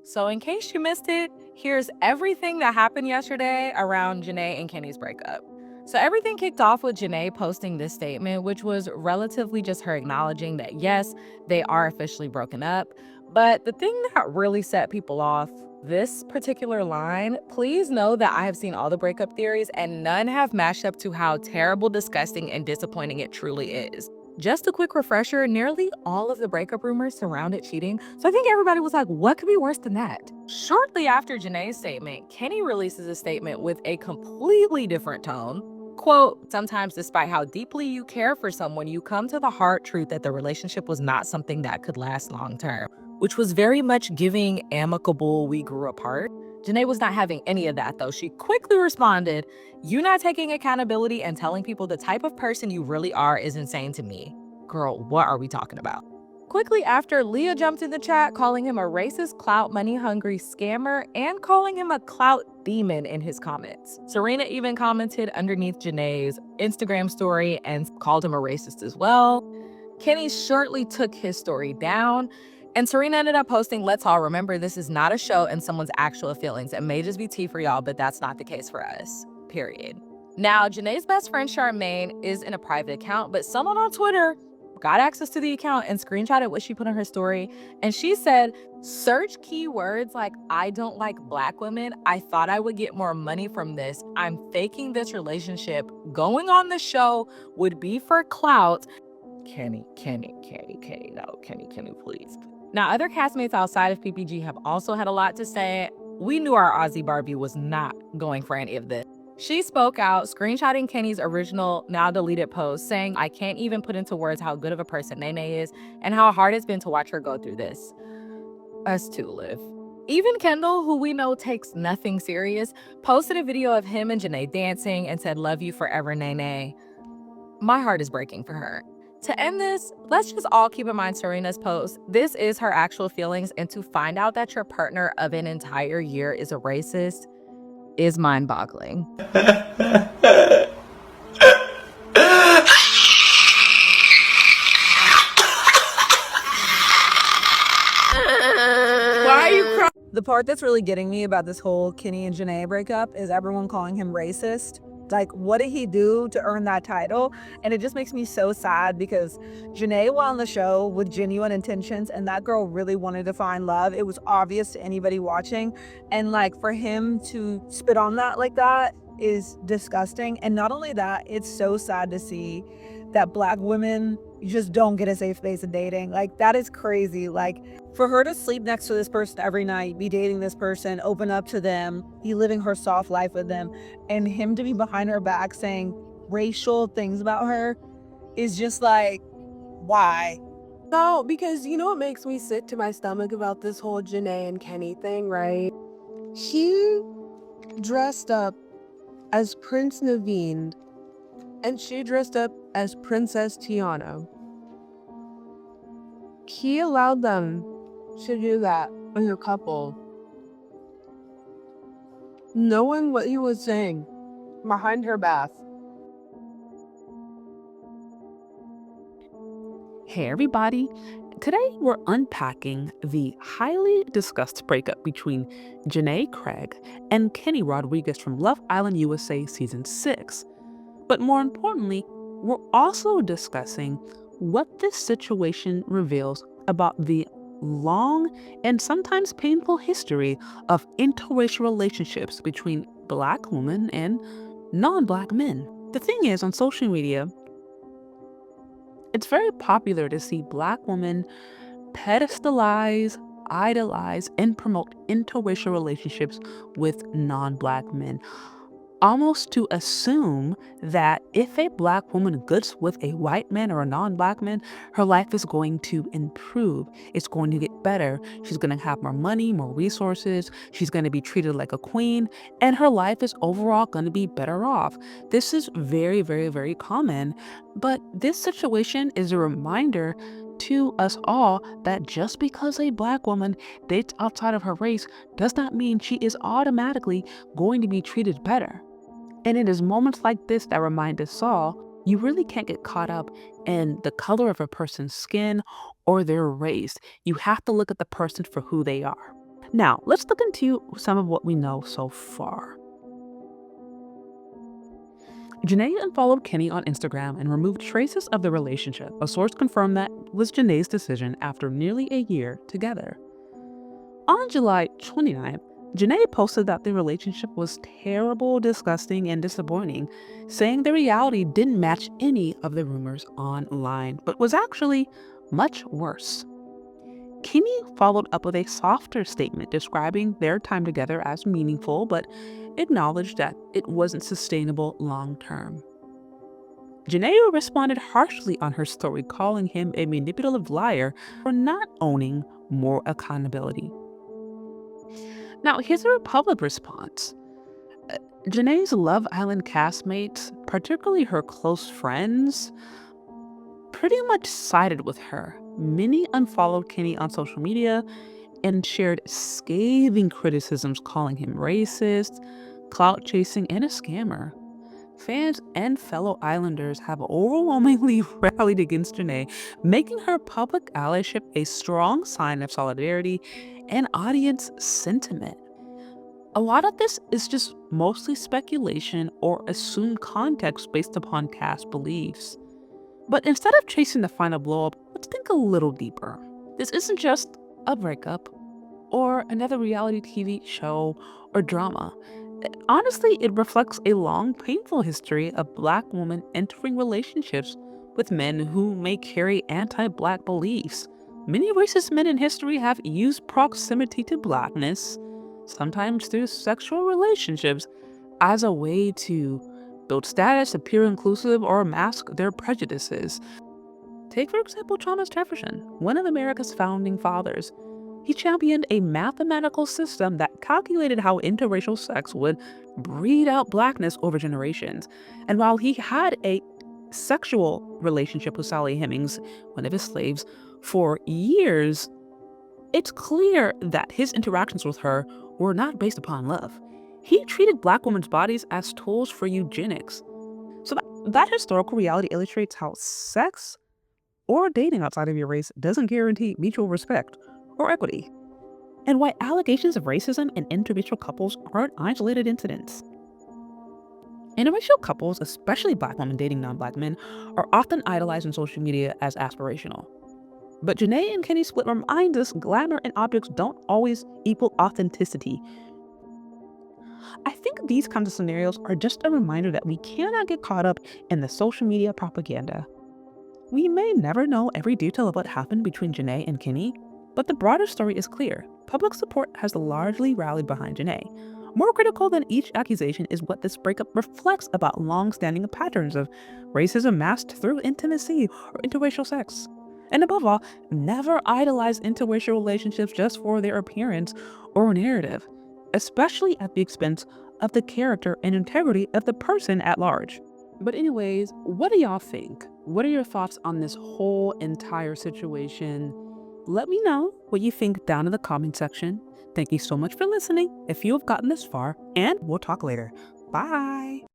So in case you missed it, here's everything that happened yesterday around Jana and Kenny's breakup. So everything kicked off with Janae posting this statement, which was relatively just her acknowledging that yes, they are officially broken up. But the thing that really set people off, this particular line, please know that I have seen all the breakup theories and none have matched up to how terrible, disgusting, and disappointing it truly is. Just a quick refresher, nearly all of the breakup rumors surrounded cheating, so I think everybody was like, what could be worse than that? Shortly after Janae's statement, Kenny releases a statement with a completely different tone. Quote, sometimes despite how deeply you care for someone, you come to the hard truth that the relationship was not something that could last long term, which was very much giving amicable, we grew apart. Janae was not having any of that though. She quickly responded, you not taking accountability and telling people the type of person you really are is insane to me. Girl, what are we talking about? Quickly after, Leah jumped in the chat calling him a racist, clout, money-hungry scammer and calling him a clout demon in his comments. Serena even commented underneath Janae's Instagram story and called him a racist as well. Kenny shortly took his story down, and Serena ended up posting, let's all remember this is not a show and someone's actual feelings. It may just be tea for y'all, but that's not the case for us, period. Now, Janae's best friend Charmaine is in a private account, but someone on Twitter got access to the account and screenshotted what she put on her story. And she said, search keywords like I don't like black women. I thought I would get more money from this. I'm faking this relationship. Going on the show would be for clout. Kenny, no, Kenny, please. Now, other castmates outside of PPG have also had a lot to say. We knew our Aussie Barbie was not going for any of this. She spoke out, screenshotting Kenny's original, now deleted post, saying, I can't even put into words how good of a person Nene is and how hard it's been to watch her go through this. Us too, Liv. Even Kendall, who we know takes nothing serious, posted a video of him and Janae dancing and said, love you forever, Nene. My heart is breaking for her. To end this, let's just all keep in mind Serena's post. This is her actual feelings, and to find out that your partner of an entire year is a racist is mind-boggling. Why are you crying? The part that's really getting me about this whole Kenny and Janae breakup is everyone calling him racist. Like, what did he do to earn that title? And it just makes me so sad because Janae went on the show with genuine intentions and that girl really wanted to find love. It was obvious to anybody watching. And like, for him to spit on that like that is disgusting. And not only that, it's so sad to see that black women just don't get a safe space in dating. Like, that is crazy. Like, for her to sleep next to this person every night, be dating this person, open up to them, be living her soft life with them, and him to be behind her back saying racial things about her is just like, why? No, because you know what makes me sick to my stomach about this whole Jana and Kenny thing, right? He dressed up as Prince Naveen and she dressed up as Princess Tiana. He allowed them to do that as a couple, knowing what he was saying behind her back. Hey everybody, today we're unpacking the highly discussed breakup between Janae Craig and Kenny Rodriguez from Love Island USA Season 6. But more importantly, we're also discussing what this situation reveals about the long and sometimes painful history of interracial relationships between Black women and non-Black men. The thing is, on social media, it's very popular to see Black women pedestalize, idolize, and promote interracial relationships with non-Black men, almost to assume that if a Black woman goods with a white man or a non-Black man, her life is going to improve. It's going to get better. She's going to have more money, more resources. She's going to be treated like a queen, and her life is overall going to be better off. This is very, very, very common, but this situation is a reminder to us all that just because a Black woman dates outside of her race does not mean she is automatically going to be treated better. And it is moments like this that remind us all, you really can't get caught up in the color of a person's skin or their race. You have to look at the person for who they are. Now, let's look into some of what we know so far. Janae unfollowed Kenny on Instagram and removed traces of the relationship. A source confirmed that was Janae's decision after nearly a year together. On July 29th, Janae posted that the relationship was terrible, disgusting, and disappointing, saying the reality didn't match any of the rumors online, but was actually much worse. Kenny followed up with a softer statement describing their time together as meaningful, but acknowledged that it wasn't sustainable long term. Janae responded harshly on her story, calling him a manipulative liar for not owning more accountability. Now, here's her public response. Janae's Love Island castmates, particularly her close friends, pretty much sided with her. Many unfollowed Kenny on social media and shared scathing criticisms, calling him racist, clout chasing, and a scammer. Fans and fellow Islanders have overwhelmingly rallied against Janae, making her public allyship a strong sign of solidarity and audience sentiment. A lot of this is just mostly speculation or assumed context based upon cast beliefs. But instead of chasing the final blow-up, let's think a little deeper. This isn't just a breakup or another reality TV show or drama. Honestly, it reflects a long, painful history of Black women entering relationships with men who may carry anti-Black beliefs. Many racist men in history have used proximity to Blackness, sometimes through sexual relationships, as a way to build status, appear inclusive, or mask their prejudices. Take, for example, Thomas Jefferson, one of America's founding fathers. He championed a mathematical system that calculated how interracial sex would breed out Blackness over generations. And while he had a sexual relationship with Sally Hemings, one of his slaves, for years, it's clear that his interactions with her were not based upon love. He treated Black women's bodies as tools for eugenics. So that historical reality illustrates how sex or dating outside of your race doesn't guarantee mutual respect or equity, and why allegations of racism in interracial couples aren't isolated incidents. Interracial couples, especially Black women dating non-Black men, are often idolized on social media as aspirational. But Jana and Kenny split reminds us glamour and objects don't always equal authenticity. I think these kinds of scenarios are just a reminder that we cannot get caught up in the social media propaganda. We may never know every detail of what happened between Jana and Kenny, but the broader story is clear. Public support has largely rallied behind Jana. More critical than each accusation is what this breakup reflects about long-standing patterns of racism masked through intimacy or interracial sex. And above all, never idolize interracial relationships just for their appearance or narrative, especially at the expense of the character and integrity of the person at large. But anyways, what do y'all think? What are your thoughts on this whole entire situation? Let me know what you think down in the comment section. Thank you so much for listening if you have gotten this far, and we'll talk later. Bye!